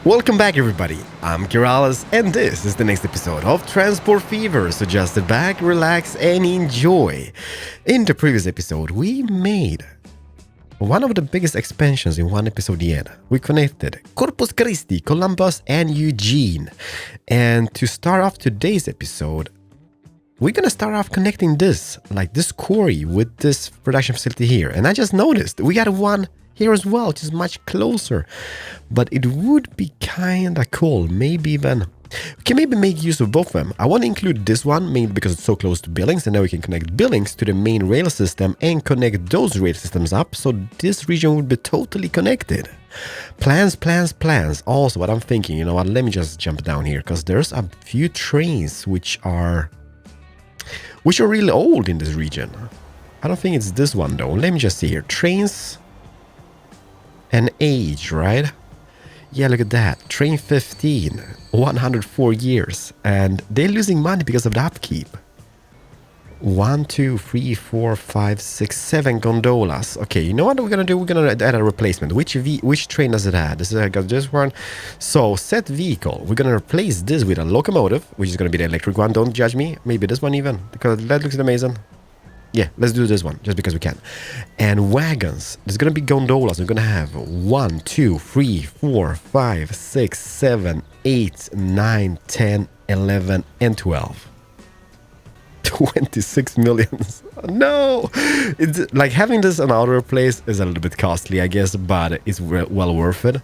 Welcome back, everybody. I'm Keralis, and this is the next episode of Transport Fever. So just sit back, relax, and enjoy. In the previous episode, we made one of the biggest expansions in one episode yet. We connected Corpus Christi, Columbus, and Eugene. And to start off today's episode, we're gonna start off connecting this quarry with this production facility here. And I just noticed we got one here as well, which is much closer. But it would be kinda cool. We can maybe make use of both of them. I want to include this one mainly because it's so close to Billings, and now we can connect Billings to the main rail system and connect those rail systems up, so this region would be totally connected. Plans. Also, what I'm thinking, you know what, let me just jump down here, because there's a few trains which are really old in this region. I don't think it's this one though. Let me just see here. Trains and age, right? Yeah, look at that. Train 15, 104 years. And they're losing money because of the upkeep. 1, 2, 3, 4, 5, 6, 7 gondolas. Okay, you know what we're gonna do? We're gonna add a replacement. Which train does it add? I got this one. So, set vehicle. We're gonna replace this with a locomotive, which is gonna be the electric one. Don't judge me. Maybe this one even, because that looks amazing. Yeah, let's do this one, just because we can. And wagons. There's going to be gondolas. We're going to have 1, 2, 3, 4, 5, 6, 7, 8, 9, 10, 11, and 12. 26 millions. No! It's like having this on outer place is a little bit costly, I guess, but it's well worth it.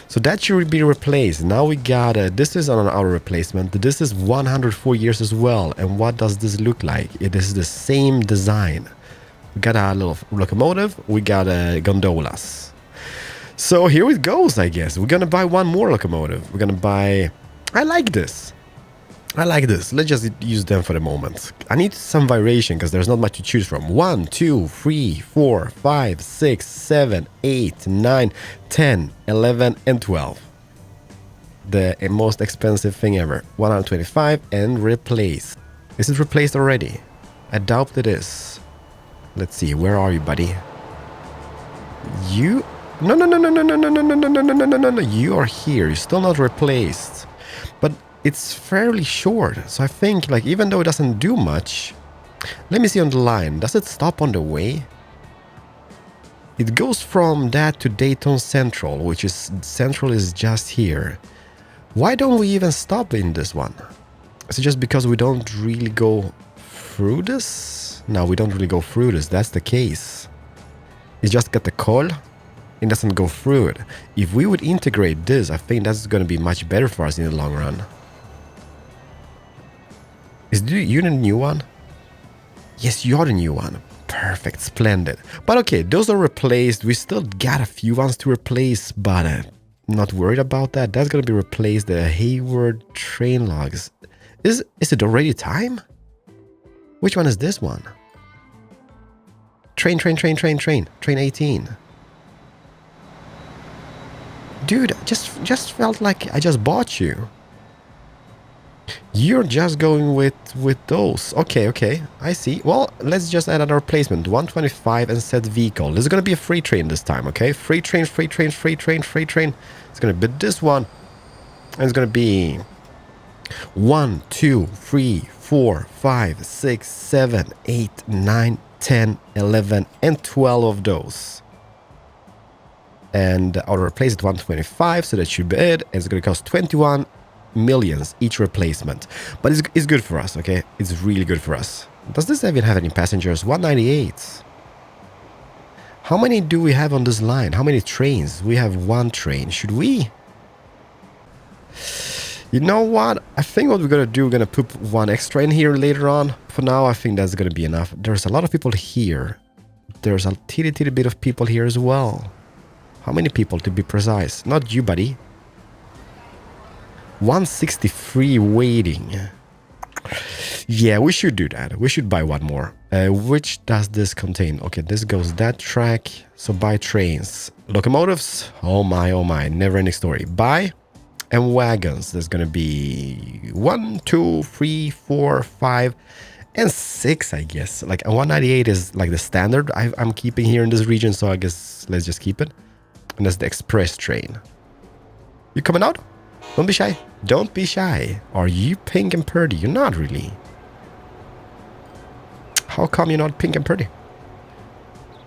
So that should be replaced. Now we got this is on an outer replacement. This is 104 years as well. And what does this look like? It is the same design. We got a little locomotive. We got gondolas. So here it goes, I guess. We're gonna buy one more locomotive. We're gonna buy... I like this. Let's just use them for the moment. I need some variation because there's not much to choose from. 1, 2, 3, 4, 5, 6, 7, 8, 9, 10, 11, and 12. The most expensive thing ever. 125 and replace. Is it replaced already? I doubt it is. Let's see. Where are you, buddy? You... No. You are here. You're still not replaced. But... it's fairly short, so I think, like, even though it doesn't do much... Let me see on the line. Does it stop on the way? It goes from that to Dayton Central, which is... Central is just here. Why don't we even stop in this one? Is it just because we don't really go through this? No, we don't really go through this. That's the case. It's just got the call. It doesn't go through it. If we would integrate this, I think that's going to be much better for us in the long run. Is you the new one? Yes, you're the new one. Perfect, splendid. But okay, those are replaced. We still got a few ones to replace, but not worried about that. That's gonna be replaced. The Hayward train logs. Is it already time? Which one is this one? Train 18. Dude, just felt like I just bought you. You're just going with those. Okay, I see. Well, let's just add a replacement. 125 and set vehicle. This is going to be a free train this time, okay? Free train. It's going to be this one. And it's going to be 1, 2, 3, 4, 5, 6, 7, 8, 9, 10, 11, and 12 of those. And I'll replace it 125, so that should be it. And it's going to cost 21 millions each replacement, but it's good for us. Okay, it's really good for us. Does this even have any passengers? 198. How many do we have on this line? How many trains? We have one train. Should we? You know what, I think what we're gonna do, we're gonna put one extra in here later on. For now, I think that's gonna be enough. There's a lot of people here. There's a teeny bit of people here as well. How many people, to be precise? Not you, buddy. 163 waiting. Yeah, we should do that. We should buy one more. Which does this contain? Okay, this goes that track. So buy trains. Locomotives. Oh my. Never ending story. Buy. And wagons. There's gonna be 1, 2, 3, 4, 5, and 6, I guess. Like a 198 is like the standard I'm keeping here in this region, so I guess let's just keep it. And that's the express train. You coming out? Don't be shy. Don't be shy. Are you pink and pretty? You're not really. How come you're not pink and pretty?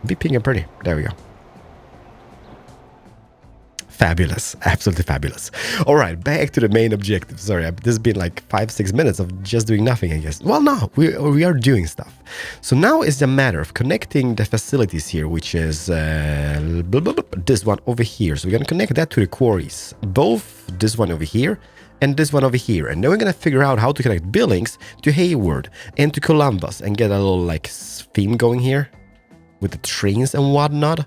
Be pink and pretty. There we go. Fabulous. Absolutely fabulous. All right, back to the main objective. Sorry, this has been like 5-6 minutes of just doing nothing, I guess. Well, no, we are doing stuff. So now is the matter of connecting the facilities here, which is this one over here. So we're going to connect that to the quarries. Both this one over here and this one over here. And then we're going to figure out how to connect Billings to Hayward and to Columbus and get a little like theme going here with the trains and whatnot.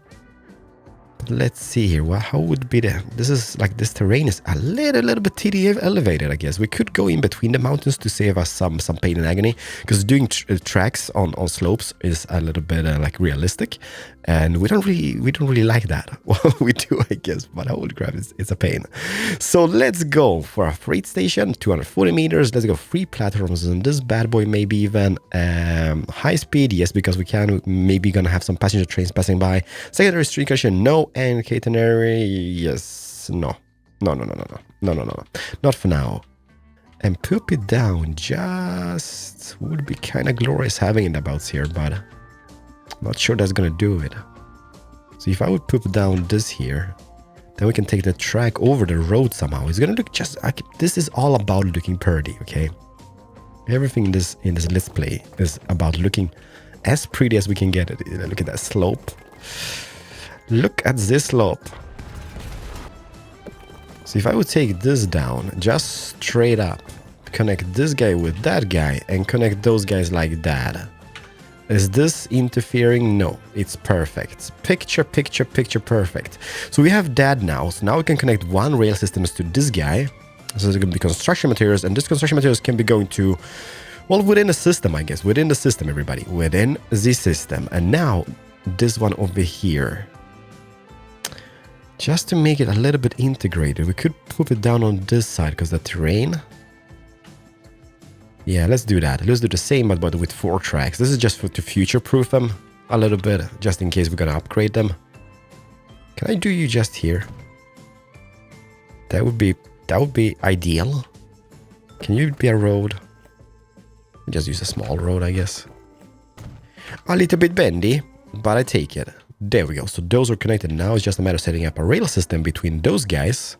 Let's see here. Well, how would be the... This is like this terrain is a little bit TD elevated, I guess. We could go in between the mountains to save us some pain and agony, because doing tracks on slopes is a little bit like realistic, and we don't really like that. Well, we do, I guess, but holy crap, it's a pain. So let's go for a freight station, 240 meters. Let's go 3 platforms on this bad boy, maybe even high speed, yes, because we can. Maybe gonna have some passenger trains passing by. Secondary street connection, no. And catenary, yes, no, not for now. And poop it down just would be kind of glorious having it abouts here, but I'm not sure that's gonna do it. So if I would poop down this here, then we can take the track over the road somehow. It's gonna look just like, this is all about looking pretty, okay? Everything in this let's play is about looking as pretty as we can get it. Look at that slope. Look at this slope. So if I would take this down, just straight up, connect this guy with that guy, and connect those guys like that. Is this interfering? No, it's perfect. Picture perfect. So we have that now. So now we can connect one rail systems to this guy. So there's going to be construction materials, and this construction materials can be going to, well, within the system, I guess. Within the system, everybody. Within the system. And now, this one over here. Just to make it a little bit integrated, we could put it down on this side because the terrain. Yeah, let's do that. Let's do the same, but with 4 tracks. This is just to future-proof them a little bit, just in case we're gonna upgrade them. Can I do you just here? That would be ideal. Can you be a road? Just use a small road, I guess. A little bit bendy, but I take it. There we go. So those are connected. Now it's just a matter of setting up a rail system between those guys.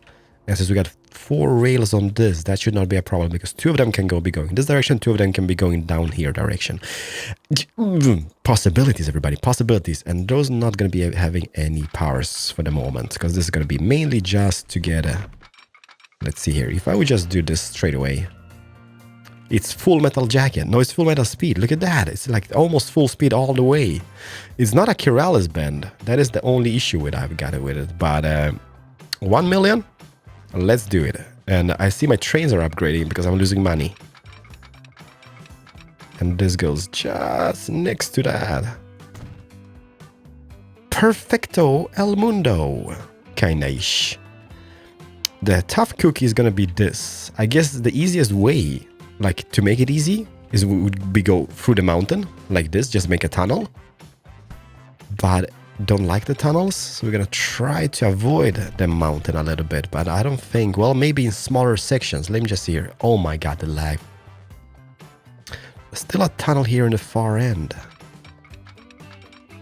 And since we got 4 rails on this, that should not be a problem, because 2 of them can be going in this direction, 2 of them can be going down here direction. Possibilities, everybody, possibilities. And those are not going to be having any powers for the moment, because this is going to be mainly just to get a... Let's see here. If I would just do this straight away. It's full metal jacket. No, it's full metal speed. Look at that. It's like almost full speed all the way. It's not a Keralis bend. That is the only issue I've got with it. But 1 million? Let's do it. And I see my trains are upgrading because I'm losing money. And this goes just next to that. Perfecto El Mundo. Kinda-ish. The tough cookie is gonna be this. I guess the easiest way, like to make it easy, is would be go through the mountain like this, just make a tunnel. But don't like the tunnels, so we're gonna try to avoid the mountain a little bit. But I don't think, well, maybe in smaller sections. Let me just see here. Oh my god, the lag. There's still a tunnel here in the far end.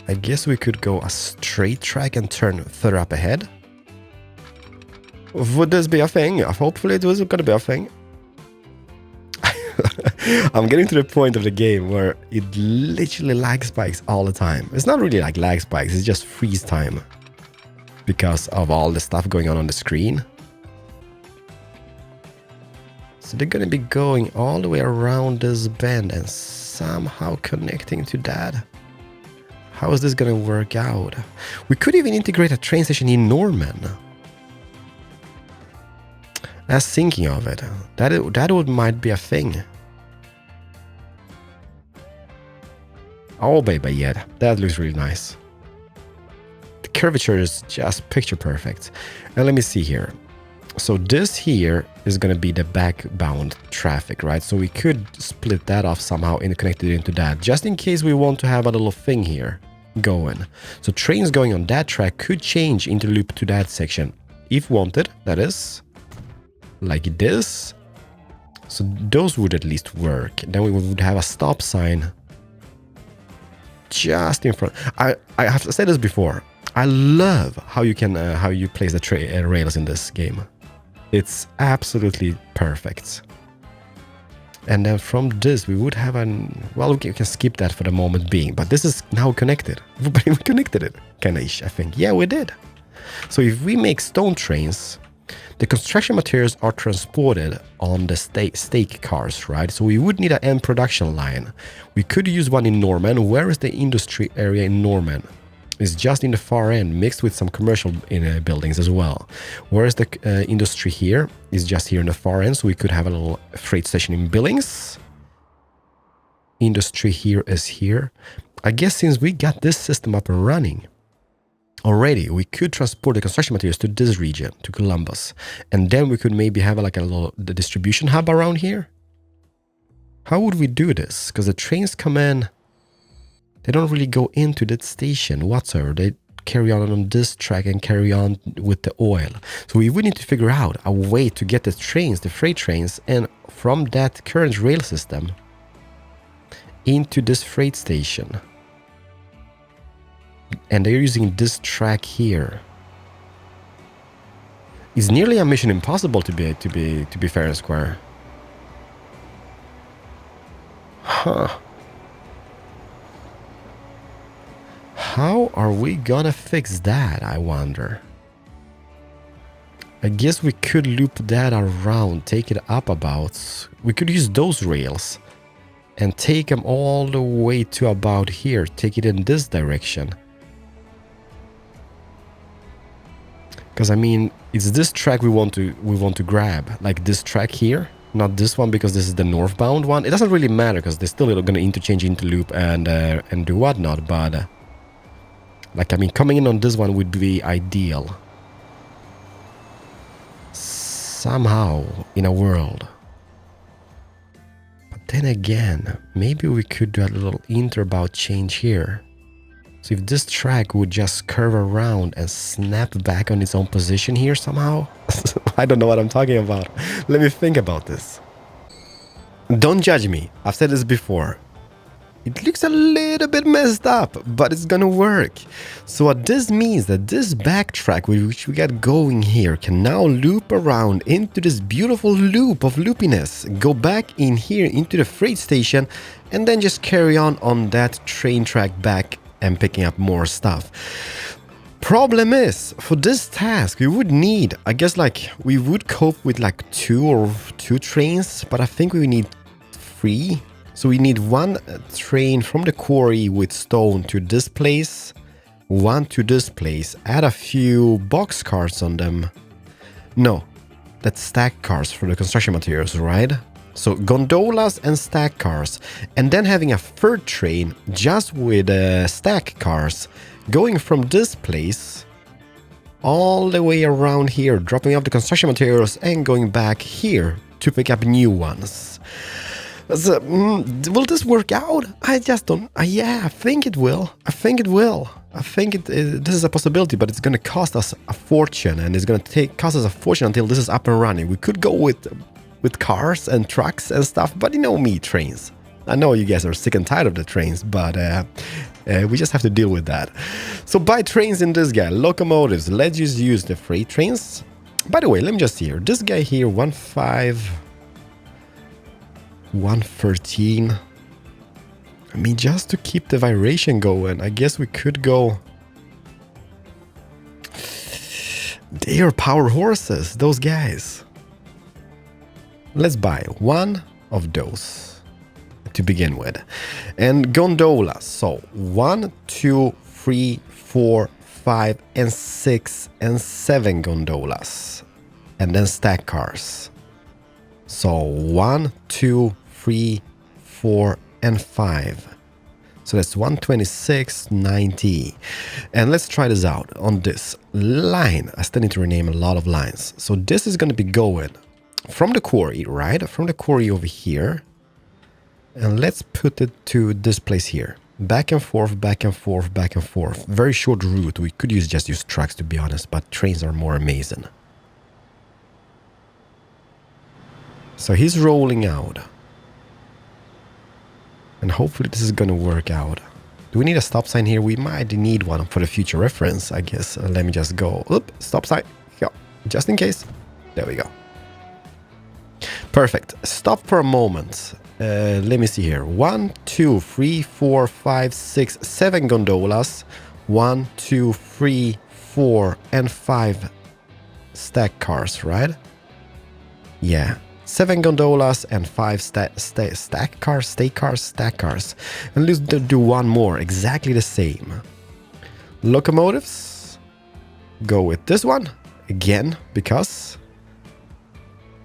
I guess we could go a straight track and turn further up ahead. Would this be a thing? Hopefully it was gonna be a thing. I'm getting to the point of the game where it literally lag spikes all the time. It's not really like lag spikes, it's just freeze time. Because of all the stuff going on the screen. So they're gonna be going all the way around this bend and somehow connecting to that. How is this gonna work out? We could even integrate a train station in Norman. As thinking of it, that might be a thing. Oh baby, yeah, that looks really nice. The curvature is just picture perfect. And let me see here. So this here is gonna be the backbound traffic, right? So we could split that off somehow and connect it into that, just in case we want to have a little thing here going. So trains going on that track could change into loop to that section, if wanted, that is. like this. So those would at least work. Then we would have a stop sign just in front. I have said this before. I love how you can how you place the rails in this game. It's absolutely perfect. And then from this we would have an, well, we can skip that for the moment being, but this is now connected. We connected it, kinda-ish, I think. Yeah, we did. So if we make stone trains, the construction materials are transported on the stake cars, right? So we would need an end production line. We could use one in Norman. Where is the industry area in Norman? It's just in the far end, mixed with some commercial buildings as well. Whereas the industry here is just here in the far end, so we could have a little freight station in Billings. Industry here is here. I guess since we got this system up and running already, we could transport the construction materials to this region, to Columbus. And then we could maybe have like a little the distribution hub around here. How would we do this? Because the trains come in, they don't really go into that station whatsoever. They carry on this track and carry on with the oil. So we would need to figure out a way to get the trains, the freight trains, and from that current rail system into this freight station. And they're using this track here. It's nearly a mission impossible to be fair and square. Huh. How are we gonna fix that, I wonder? I guess we could loop that around, take it up about. We could use those rails and take them all the way to about here, take it in this direction. Because I mean, it's this track we want to grab, like this track here, not this one, because this is the northbound one. It doesn't really matter because they're still going to interchange into loop and do whatnot, but like, I mean, coming in on this one would be ideal. Somehow, in a world. But then again, maybe we could do a little interbound change here. So if this track would just curve around and snap back on its own position here somehow. I don't know what I'm talking about. Let me think about this. Don't judge me. I've said this before. It looks a little bit messed up, but it's gonna work. So what this means that this backtrack which we got going here can now loop around into this beautiful loop of loopiness, go back in here into the freight station, and then just carry on that train track back and picking up more stuff. Problem is, for this task, we would need, I guess, like, we would cope with like two trains, but I think we need 3. So we need 1 train from the quarry with stone to this place, 1 to this place, add a few box cars on them. No, that's stack cars for the construction materials, right? So gondolas and stack cars, and then having a 3rd train just with stack cars going from this place all the way around here, dropping off the construction materials and going back here to pick up new ones. So, will this work out? I just don't. Yeah, I think it will. I think this is a possibility, but it's going to cost us a fortune, and it's going to cost us a fortune until this is up and running. We could go with cars and trucks and stuff, but you know me, trains. I know you guys are sick and tired of the trains, but we just have to deal with that. So buy trains in this guy, locomotives. Let's just use the freight trains. By the way, let me just see here. This guy here, 113. I mean, just to keep the vibration going, I guess we could go. They are power horses, those guys. Let's buy 1 of those to begin with. And gondolas. So 1, 2, 3, 4, 5, and 6, and 7 gondolas. And then stack cars. So 1, 2, 3, 4, and 5. So that's 126, 90. And let's try this out on this line. I still need to rename a lot of lines. So this is going to be going from the quarry, right? From the quarry over here. And let's put it to this place here. Back and forth, back and forth, back and forth. Very short route. We could just use trucks, to be honest, but trains are more amazing. So he's rolling out. And hopefully this is gonna work out. Do we need a stop sign here? We might need one for the future reference, I guess. Let me just go. Oop, stop sign. Yeah, just in case. There we go. Perfect. Stop for a moment. Let me see here. 1, 2, 3, 4, 5, 6, 7 gondolas. 1, 2, 3, 4, and 5 stack cars, right? Yeah. 7 gondolas and 5 stack cars. And let's do one more, exactly the same. Locomotives. Go with this one again, because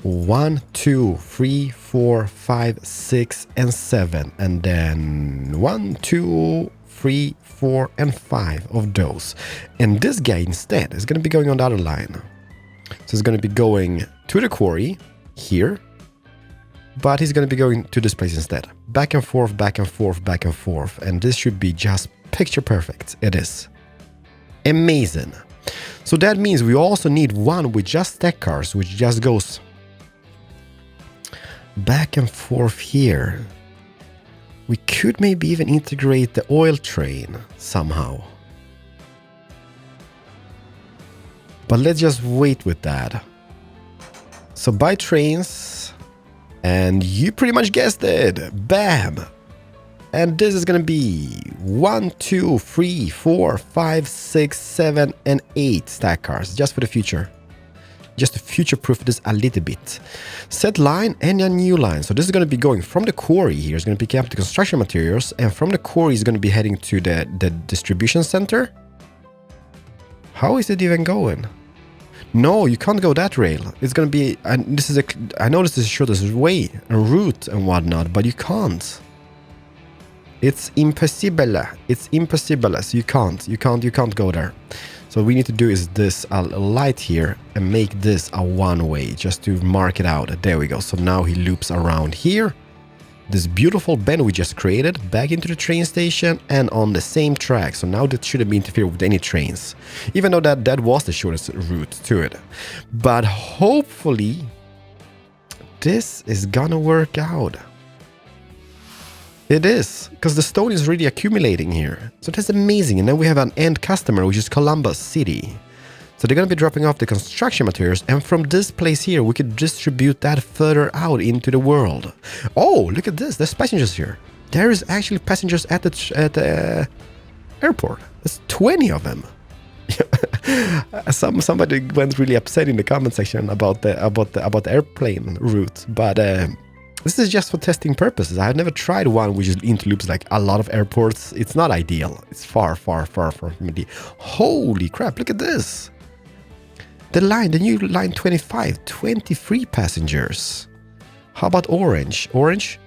1, 2, 3, 4, 5, 6, and 7. And then 1, 2, 3, 4, and 5 of those. And this guy instead is going to be going on the other line. So he's going to be going to the quarry here. But he's going to be going to this place instead. Back and forth, back and forth, back and forth. And this should be just picture perfect. It is. Amazing. So that means we also need one with just stack cars, which just goes back and forth here. We could maybe even integrate the oil train somehow. But let's just wait with that. So buy trains. And you pretty much guessed it. Bam! And this is gonna be 1, 2, 3, 4, 5, 6, 7, and 8 stack cars, just for the future. Just to future-proof this a little bit. Set line and a new line. So this is gonna be going from the quarry here. It's gonna pick up the construction materials, and from the quarry is gonna be heading to the distribution center. How is it even going? No, you can't go that rail. It's gonna be, I know this is the shortest way and route and whatnot, but you can't. It's impossible. It's impossible. So you can't go there. So what we need to do is this a light here and make this a one-way just to mark it out. There we go. So now he loops around here. This beautiful bend we just created back into the train station and on the same track. So now that shouldn't be interfere with any trains, even though that was the shortest route to it. But hopefully this is gonna work out. It is, because the stone is really accumulating here. So that's amazing. And then we have an end customer, which is Columbus City. So they're going to be dropping off the construction materials, and from this place here, we could distribute that further out into the world. Oh, look at this. There's passengers here. There is actually passengers at the airport. There's 20 of them. Somebody went really upset in the comment section about the airplane route, but this is just for testing purposes. I've never tried one which is interloops like a lot of airports. It's not ideal. It's far from ideal. Holy crap! Look at this. The new line 25, 23 passengers. How about orange? Orange?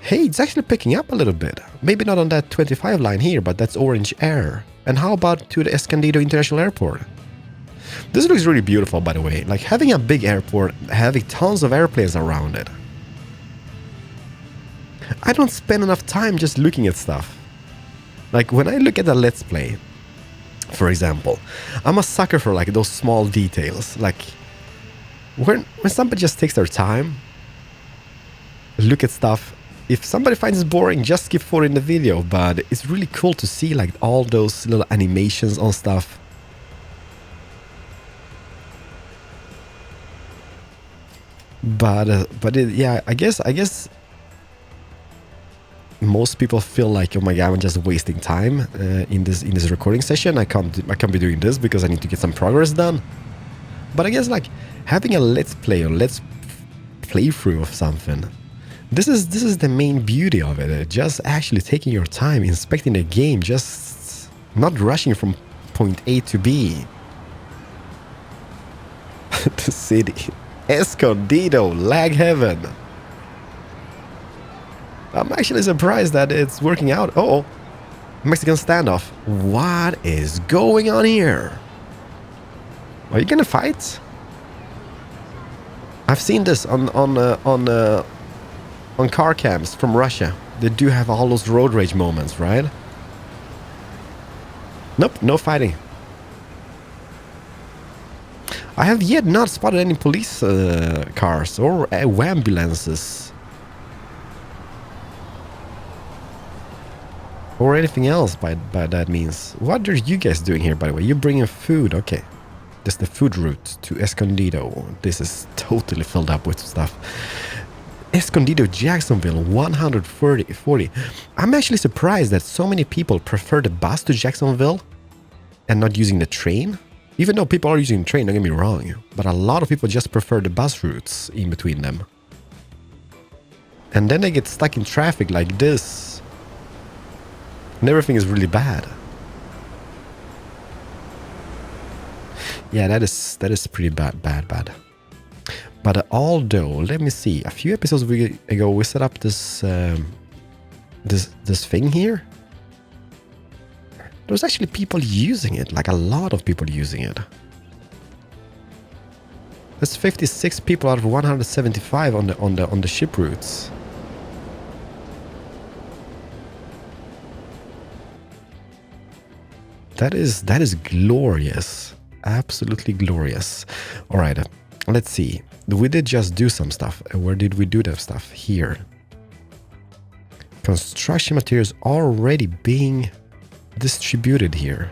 Hey, it's actually picking up a little bit. Maybe not on that 25 line here, but that's Orange Air. And how about to the Escondido International Airport? This looks really beautiful, by the way. Like having a big airport, having tons of airplanes around it. I don't spend enough time just looking at stuff. Like when I look at a Let's Play, for example, I'm a sucker for like those small details. Like when somebody just takes their time, look at stuff. If somebody finds it boring, just skip forward in the video. But it's really cool to see like all those little animations on stuff. Yeah, I guess most people feel like, oh my god, I'm just wasting time in this recording session. I can't be doing this because I need to get some progress done. But I guess like having a let's play or let's playthrough of something, this is the main beauty of it. Just actually taking your time, inspecting the game, just not rushing from point A to B. The city, Escondido, lag heaven. I'm actually surprised that it's working out. Oh, Mexican standoff. What is going on here? Are you gonna fight? I've seen this on car cams from Russia. They do have all those road rage moments, right? Nope, no fighting. I have yet not spotted any police cars or ambulances. Or anything else by that means. What are you guys doing here, by the way? You're bringing food. Okay. This is the food route to Escondido. This is totally filled up with stuff. Escondido, Jacksonville, 140. I'm actually surprised that so many people prefer the bus to Jacksonville and not using the train. Even though people are using the train, don't get me wrong. But a lot of people just prefer the bus routes in between them. And then they get stuck in traffic like this. And everything is really bad. Yeah, that is pretty bad. But although, let me see, a few episodes ago we set up this this thing here. There was actually people using it, like a lot of people using it. That's 56 people out of 175 on the ship routes. That is glorious. Absolutely glorious. All right, let's see. We did just do some stuff. Where did we do that stuff? Here. Construction materials already being distributed here.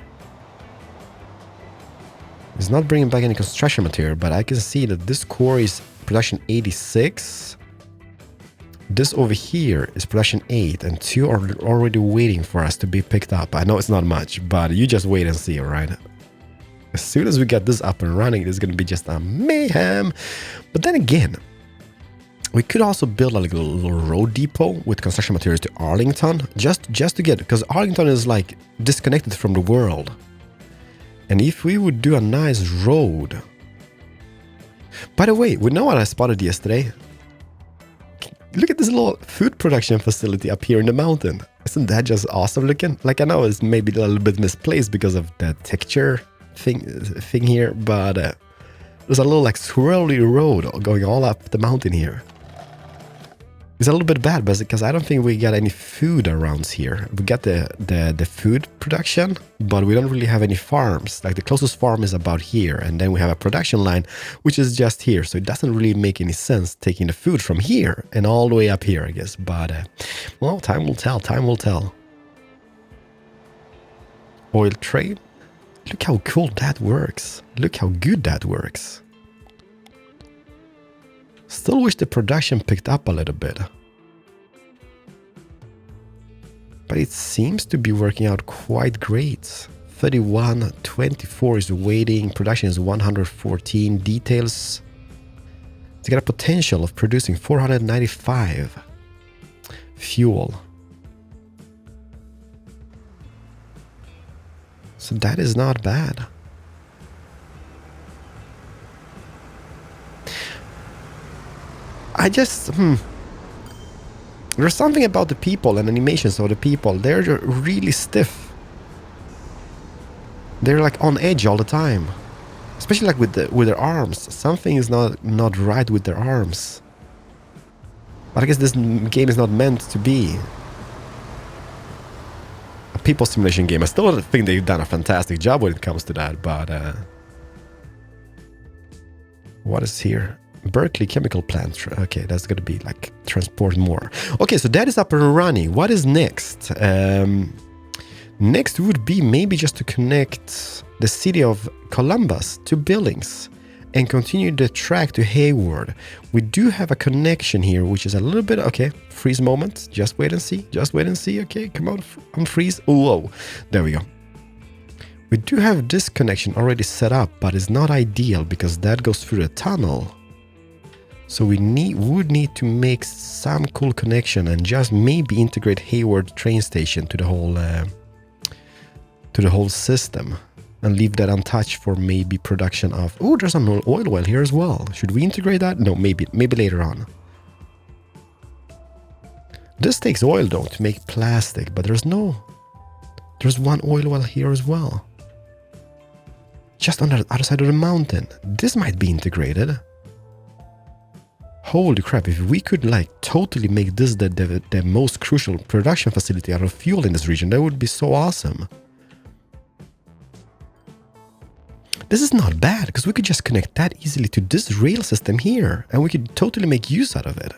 It's not bringing back any construction material, but I can see that this core is production 86. This over here is production 8, and 2 are already waiting for us to be picked up. I know it's not much, but you just wait and see, all right? As soon as we get this up and running, it's going to be just a mayhem. But then again, we could also build a little road depot with construction materials to Arlington, just to get, because Arlington is like disconnected from the world. And if we would do a nice road. By the way, we know what I spotted yesterday. Look at this little food production facility up here in the mountain. Isn't that just awesome looking? Like, I know it's maybe a little bit misplaced because of the texture thing here, but there's a little like swirly road going all up the mountain here. It's a little bit bad, but because I don't think we got any food around here. We got the food production, but we don't really have any farms. Like the closest farm is about here, and then we have a production line, which is just here. So it doesn't really make any sense taking the food from here and all the way up here, I guess. But, well, time will tell. Time will tell. Oil trade. Look how cool that works. Look how good that works. Still wish the production picked up a little bit. But it seems to be working out quite great. 31, 24 is waiting. Production is 114. Details. It's got a potential of producing 495. Fuel. So that is not bad. I just, There's something about the people and animations of the people. They're really stiff. They're like on edge all the time. Especially like with their arms. Something is not right with their arms. But I guess this game is not meant to be a people simulation game. I still think they've done a fantastic job when it comes to that, but what is here? Berkeley chemical plant. Okay, that's gonna be like transport more. Okay, so that is up and running. What is next? Next would be maybe just to connect the city of Columbus to Billings and continue the track to Hayward. We do have a connection here, which is a little bit, okay, freeze moment. Just wait and see. Just wait and see. Okay, come on, unfreeze. Oh, whoa. There we go. We do have this connection already set up, but it's not ideal because that goes through the tunnel. So we would need to make some cool connection and just maybe integrate Hayward train station to the whole system and leave that untouched for maybe production of. Oh, there's an oil well here as well. Should we integrate that? No, maybe later on. This takes oil though to make plastic, but there's one oil well here as well. Just on the other side of the mountain. This might be integrated. Holy crap, if we could like totally make this the most crucial production facility out of fuel in this region, that would be so awesome. This is not bad, because we could just connect that easily to this rail system here, and we could totally make use out of it.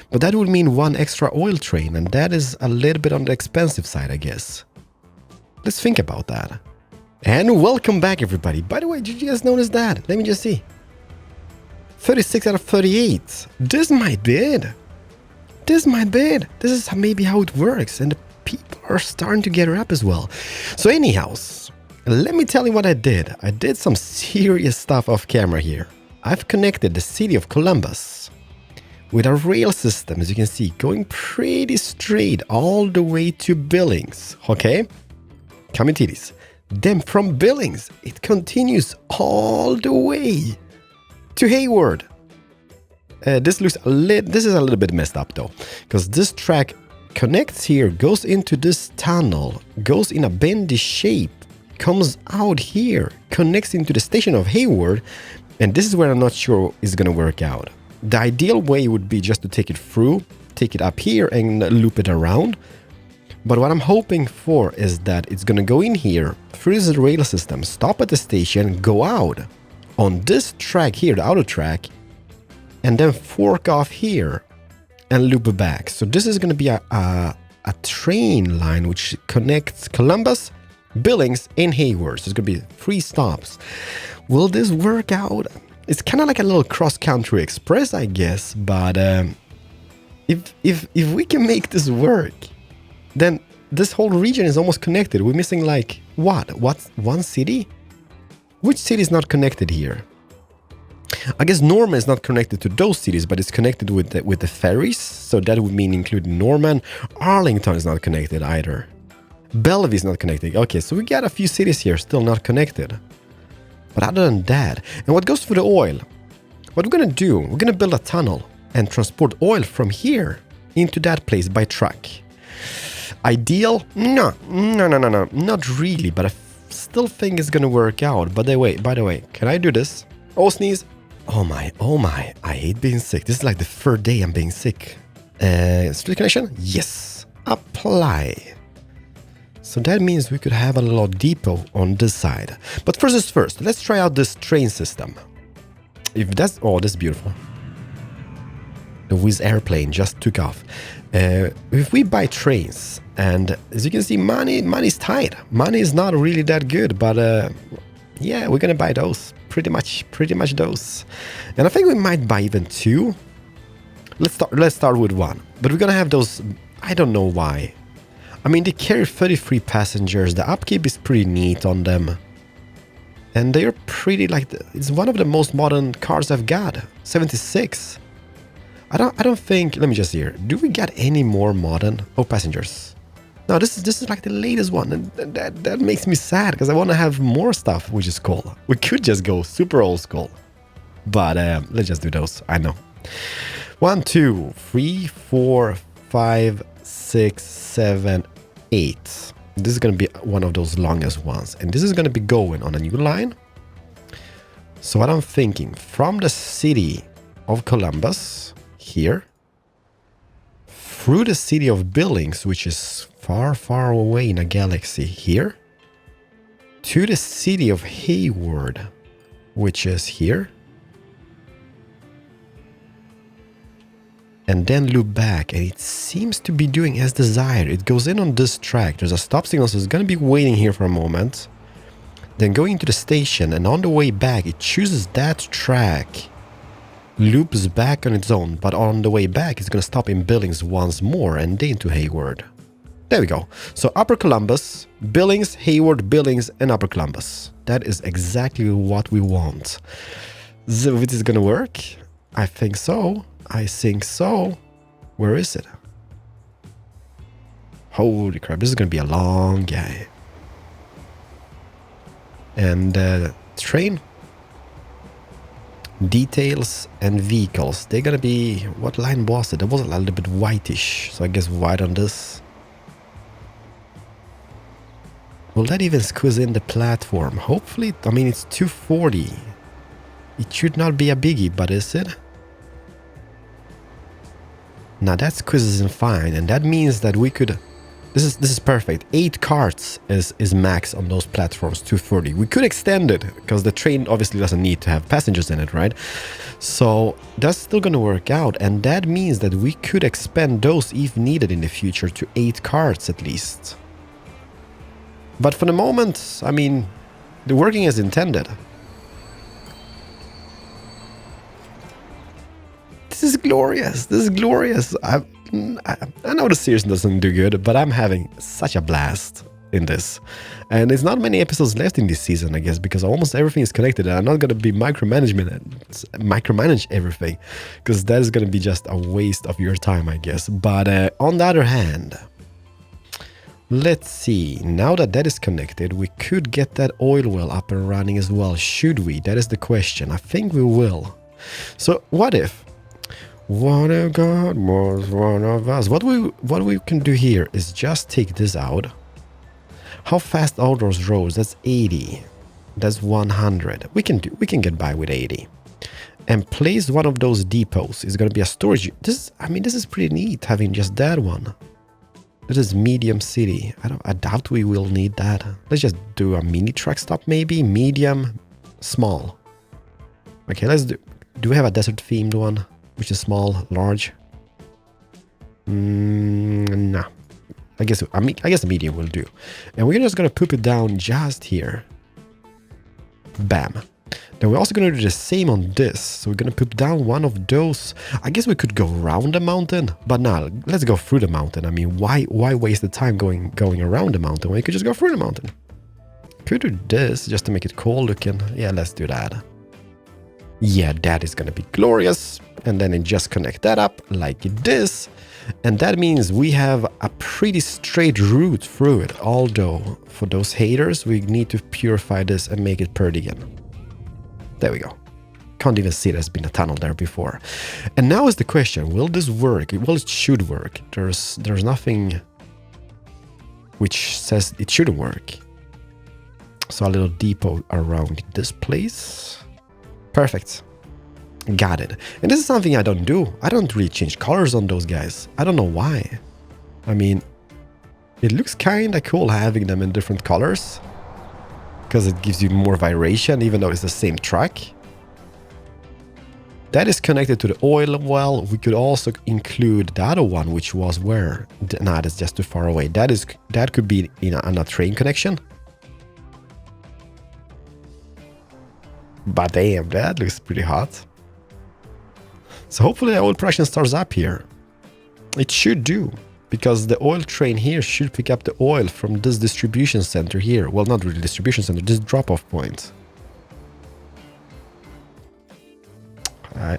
But that would mean one extra oil train, and that is a little bit on the expensive side, I guess. Let's think about that. And welcome back, everybody. By the way, did you guys notice that? Let me just see. 36 out of 38. This might be it. This might be it. This is maybe how it works, and the people are starting to get it up as well. So anyhow, let me tell you what I did. I did some serious stuff off camera here. I've connected the city of Columbus with a rail system, as you can see, going pretty straight all the way to Billings, okay? Coming to this. Then from Billings, it continues all the way to Hayward. This is a little bit messed up though, because this track connects here, goes into this tunnel, goes in a bendy shape, comes out here, connects into the station of Hayward, and this is where I'm not sure is gonna work out. The ideal way would be just to take it through, take it up here and loop it around. But what I'm hoping for is that it's gonna go in here, through the rail system, stop at the station, go out on this track here, the outer track, and then fork off here and loop back. So this is gonna be a train line which connects Columbus, Billings, and Hayward. So it's gonna be 3 stops. Will this work out? It's kind of like a little cross-country express, I guess, but if we can make this work, then this whole region is almost connected. We're missing like, what? One city? Which city is not connected here? I guess Norman is not connected to those cities, but it's connected with the ferries, so that would mean including Norman. Arlington is not connected either. Bellevue is not connected. Okay, so we got a few cities here still not connected. But other than that, and what goes for the oil? What we're gonna do, we're gonna build a tunnel and transport oil from here into that place by truck. Ideal? No, not really, but I still think it's gonna work out. But by the way, can I do this? Oh, sneeze. Oh my, I hate being sick. This is like the 3rd day I'm being sick. Street connection? Yes. Apply. So that means we could have a little depot on this side. But first is first, let's try out this train system. If that's... Oh, that's beautiful. The Wizz airplane just took off. If we buy trains, and as you can see, money's tight. Money is not really that good, but yeah, we're gonna buy those. Pretty much those. And I think we might buy even 2. Let's start with 1. But we're gonna have those... I don't know why. I mean, they carry 33 passengers. The upkeep is pretty neat on them. And they're pretty like... It's one of the most modern cars I've got. 76. I don't think... Let me just hear. Do we get any more modern... Oh, passengers. No, this is like the latest one. And that makes me sad, because I want to have more stuff, which is cool. We could just go super old school. But let's just do those. I know. 1, 2, 3, 4, 5, 6, 7, 8. This is going to be one of those longest ones. And this is going to be going on a new line. So what I'm thinking, from the city of Columbus, here, through the city of Billings, which is far, far away in a galaxy here, to the city of Hayward, which is here, and then loop back, and it seems to be doing as desired. It goes in on this track. There's a stop signal, so it's going to be waiting here for a moment. Then going into the station, and on the way back, it chooses that track, loops back on its own, but on the way back, it's going to stop in Billings once more, and then to Hayward. There we go. So Upper Columbus, Billings, Hayward, Billings, and Upper Columbus. That is exactly what we want. So is it going to work? I think so. I think so. Where is it? Holy crap, this is going to be a long guy. And train details and vehicles. They're going to be... What line was it? It was a little bit whitish. So I guess white on this. Will that even squeeze in the platform? Hopefully. I mean, it's 240. It should not be a biggie, but is it? Now that squeezes in fine, and that means that we could... This is perfect. 8 carts is max on those platforms, 240. We could extend it because the train obviously doesn't need to have passengers in it, right? So that's still going to work out, and that means that we could expand those if needed in the future to 8 carts at least. But for the moment, I mean, they're working as intended. This is glorious. This is glorious. I know the series doesn't do good, but I'm having such a blast in this. And there's not many episodes left in this season, I guess, because almost everything is connected. And I'm not going to be micromanage everything, because that is going to be just a waste of your time, I guess. But on the other hand, let's see. Now that that is connected, we could get that oil well up and running as well. Should we? That is the question. I think we will. So what if? What if God was one of us? What we can do here is just take this out. How fast are those roads? That's 80. That's 100. We can get by with 80. And place one of those depots. It's going to be a storage. This is pretty neat having just that one. This is medium city. I doubt we will need that. Let's just do a mini truck stop maybe. Medium, small. Okay, let's do. Do we have a desert themed one? Which is small, large? Nah. I guess the medium will do. And we're just gonna poop it down just here. Bam. Then we're also gonna do the same on this. So we're gonna poop down one of those. I guess we could go around the mountain, but nah, let's go through the mountain. I mean, why waste the time going around the mountain when you could just go through the mountain? Could do this just to make it cool looking. Yeah, let's do that. Yeah, that is gonna be glorious. And then just connect that up like this. And that means we have a pretty straight route through it. Although, for those haters, we need to purify this and make it pretty again. There we go. Can't even see there's been a tunnel there before. And now is the question, will this work? Well, it should work. There's nothing which says it shouldn't work. So a little depot around this place. Perfect. Got it. And this is something I don't do. I don't really change colors on those guys. I don't know why. I mean, it looks kind of cool having them in different colors, because it gives you more variation even though it's the same truck. That is connected to the oil well. We could also include the other one, which was where? Nah, that's just too far away. That could be in a train connection. But damn, that looks pretty hot. So hopefully the oil production starts up here. It should do, because the oil train here should pick up the oil from this distribution center here. Well, not really distribution center, this drop-off point. I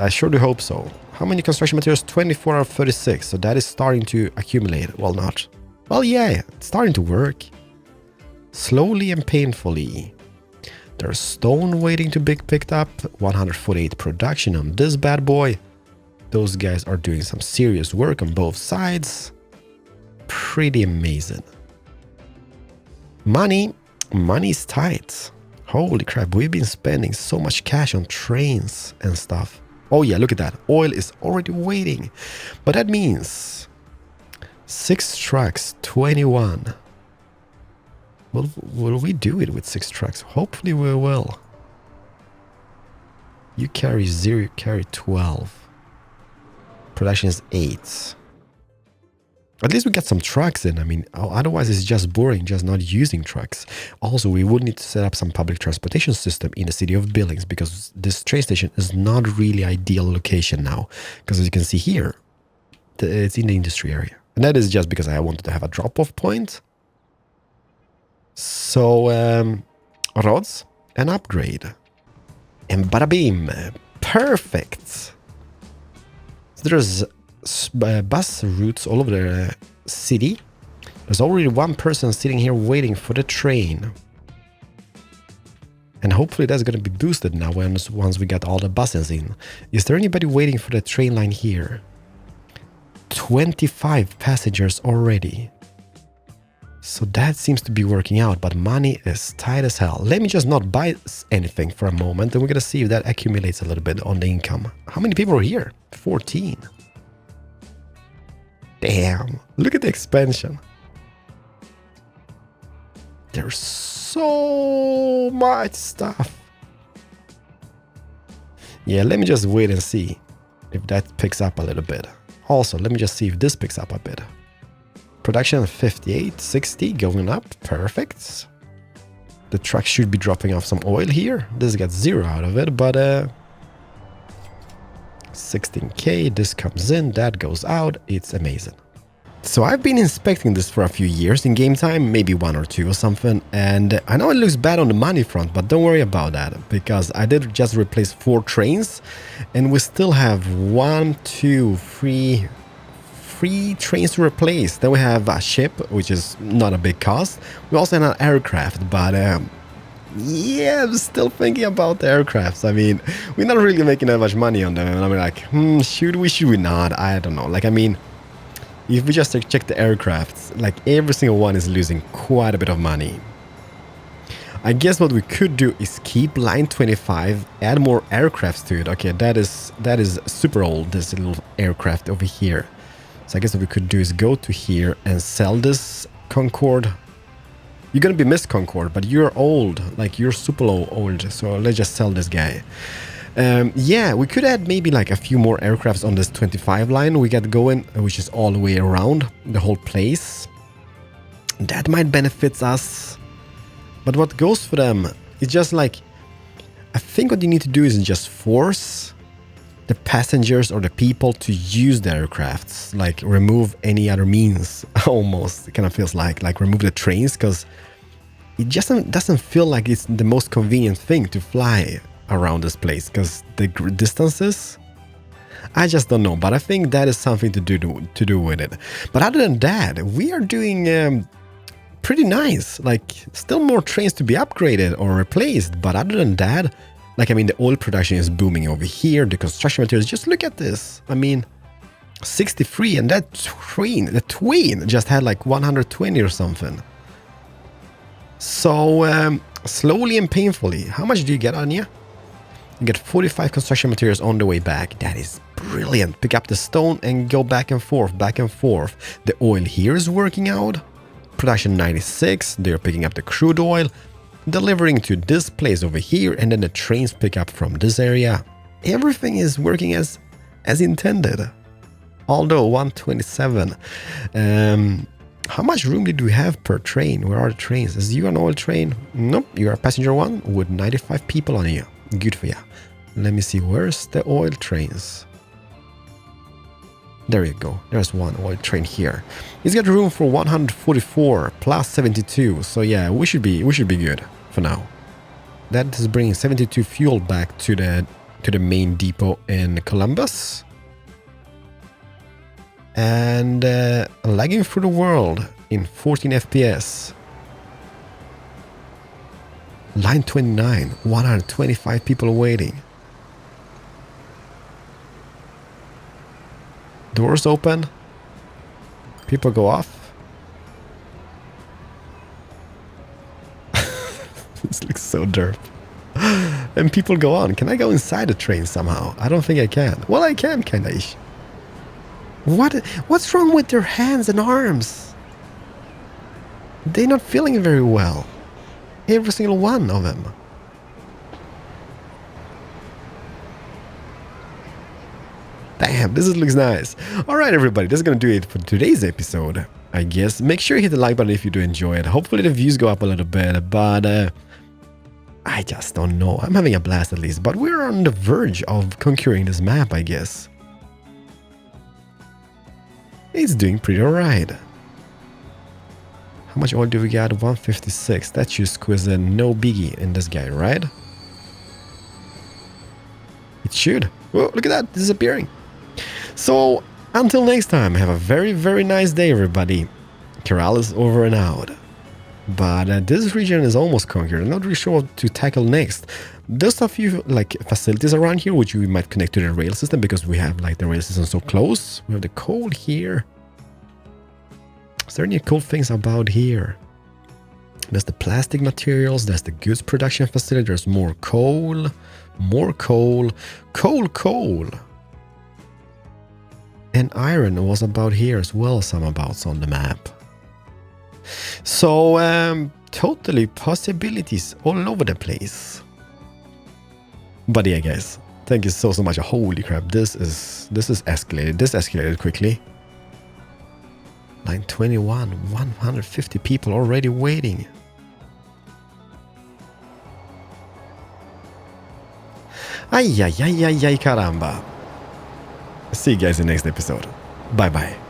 sure do hope so. How many construction materials? 24 out of 36. So that is starting to accumulate. Well, not. Well, yeah, it's starting to work. Slowly and painfully. There's stone waiting to be picked up. 148 production on this bad boy. Those guys are doing some serious work on both sides. Pretty amazing. Money's tight. Holy crap, we've been spending so much cash on trains and stuff. Oh yeah, look at that. Oil is already waiting. But that means 6 trucks, 21. Will we do it with 6 trucks? Hopefully we will. You carry 0, you carry 12. Production is 8. At least we get some trucks in. I mean, otherwise it's just boring, just not using trucks. Also, we would need to set up some public transportation system in the city of Billings, because this train station is not really ideal location now. Because as you can see here, it's in the industry area. And that is just because I wanted to have a drop-off point. So, roads and upgrade. And bada beam. Perfect. So there's bus routes all over the city. There's already one person sitting here waiting for the train. And hopefully that's going to be boosted now once we get all the buses in. Is there anybody waiting for the train line here? 25 passengers already. So that seems to be working out, but money is tight as hell. Let me just not buy anything for a moment, and we're gonna see if that accumulates a little bit on the income. How many people are here? 14. Damn, look at the expansion. There's so much stuff. Yeah, let me just wait and see if that picks up a little bit. Also, let me just see if this picks up a bit. Production 58, 60 going up. Perfect. The truck should be dropping off some oil here. This got 0 out of it, but 16k, this comes in, that goes out. It's amazing. So I've been inspecting this for a few years in game time, maybe 1 or 2 or something, and I know it looks bad on the money front, but don't worry about that, because I did just replace 4 trains, and we still have 3 trains to replace. Then we have a ship, which is not a big cost. We also have an aircraft, but yeah, I'm still thinking about the aircrafts. I mean, we're not really making that much money on them, and I'm like, should we not? I don't know. Like, I mean, if we just check the aircrafts, like every single one is losing quite a bit of money. I guess what we could do is keep line 25, add more aircrafts to it. Okay, that is super old, this little aircraft over here. So I guess what we could do is go to here and sell this Concorde. You're gonna be missed, Concorde, but you're old, like you're super old, so let's just sell this guy. Yeah, we could add maybe like a few more aircrafts on this 25 line we got going, which is all the way around the whole place. That might benefit us. But what goes for them is just like, I think what you need to do is just force the passengers or the people to use the aircrafts, like remove any other means. Almost, it kind of feels like remove the trains, because it just doesn't feel like it's the most convenient thing to fly around this place, because the distances, I just don't know, but I think that is something to do with it. But other than that, we are doing pretty nice. Like, still more trains to be upgraded or replaced, but other than that, like, I mean, the oil production is booming over here, the construction materials, just look at this. I mean, 63, and that the twin just had like 120 or something. So slowly and painfully, how much do you get, Anya? You get 45 construction materials on the way back. That is brilliant. Pick up the stone and go back and forth, back and forth. The oil here is working out. Production 96. They're picking up the crude oil, delivering to this place over here, and then the trains pick up from this area. Everything is working as intended. Although 127. How much room did we have per train? Where are the trains? Is you an oil train? Nope, you are a passenger one with 95 people on you. Good for you. Let me see, where's the oil trains? There you go. There's one oil train here. He's got room for 144 plus 72. So yeah, we should be good for now. That is bringing 72 fuel back to the main depot in Columbus. And lagging through the world in 14 FPS. Line 29, 125 people waiting. Doors open. People go off. This looks so derp. And people go on. Can I go inside the train somehow? I don't think I can. Well, I can, kinda-ish. What's wrong with their hands and arms? They're not feeling it very well. Every single one of them. Damn, this looks nice. Alright everybody, this is gonna do it for today's episode, I guess. Make sure you hit the like button if you do enjoy it. Hopefully the views go up a little bit, but I just don't know. I'm having a blast at least, but we're on the verge of conquering this map, I guess. It's doing pretty alright. How much oil do we got? 156. That should squeeze in no biggie in this guy, right? It should. Whoa, look at that, disappearing. So, until next time, have a very, very nice day, everybody. Keralis over and out. But this region is almost conquered. I'm not really sure what to tackle next. There's a few like facilities around here which we might connect to the rail system, because we have like the rail system so close. We have the coal here. Is there any cool things about here? There's the plastic materials, there's the goods production facility, there's more coal, coal. And iron was about here as well, some abouts on the map. So, totally possibilities all over the place. But yeah, guys, thank you so much. Holy crap, this is escalated. This escalated quickly. 9:21, 150 people already waiting. Ay, caramba. See you guys in the next episode. Bye bye.